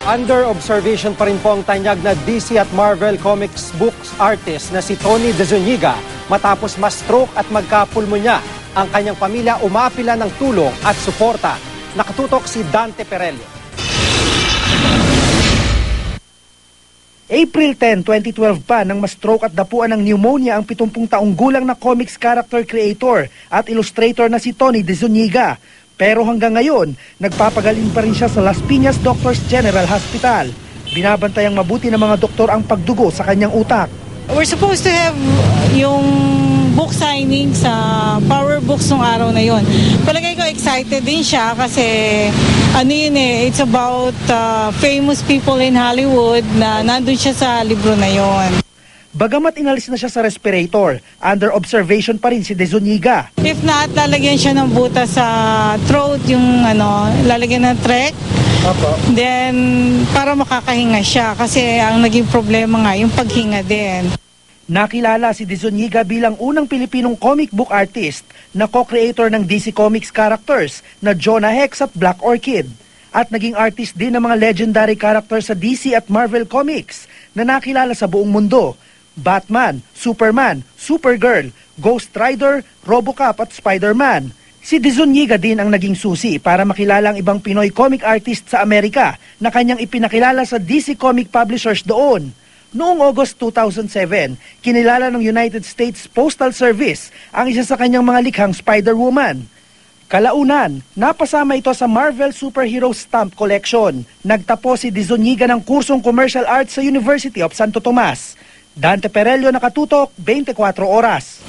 Under observation pa rin po ang tanyag na DC at Marvel Comics books artist na si Tony De Zuniga matapos ma-stroke at magkapulmonya. Ang kanyang pamilya umapila ng tulong at suporta. Nakatutok si Dante Perello. April 10, 2012 pa nang ma-stroke at dapuan ng pneumonia ang 70 taong gulang na comics character creator at illustrator na si Tony De Zuniga. Pero hanggang ngayon, nagpapagaling pa rin siya sa Las Piñas Doctors General Hospital. Binabantayang mabuti ng mga doktor ang pagdugo sa kanyang utak. We're supposed to have yung book signing sa Power Books nung araw na yon. Palagay ko excited din siya kasi it's about famous people in Hollywood na nandun siya sa libro na yon. Bagamat inalis na siya sa respirator, under observation pa rin si De Zuniga. If not, lalagyan siya ng buta sa throat, lalagyan ng trach. Then, para makakahinga siya kasi ang naging problema nga, yung paghinga din. Nakilala si De Zuniga bilang unang Pilipinong comic book artist na co-creator ng DC Comics characters na Jonah Hex at Black Orchid. At naging artist din ng mga legendary characters sa DC at Marvel Comics na nakilala sa buong mundo. Batman, Superman, Supergirl, Ghost Rider, Robocop at Spider-Man. Si De Zuniga din ang naging susi para makilala ang ibang Pinoy comic artist sa Amerika na kanyang ipinakilala sa DC Comic Publishers doon. Noong August 2007, kinilala ng United States Postal Service ang isa sa kanyang mga likhang Spider-Woman. Kalaunan, napasama ito sa Marvel Superhero Stamp Collection. Nagtapos si De Zuniga ng kursong Commercial Arts sa University of Santo Tomas. Dante Perello, Nakatutok, 24 Oras.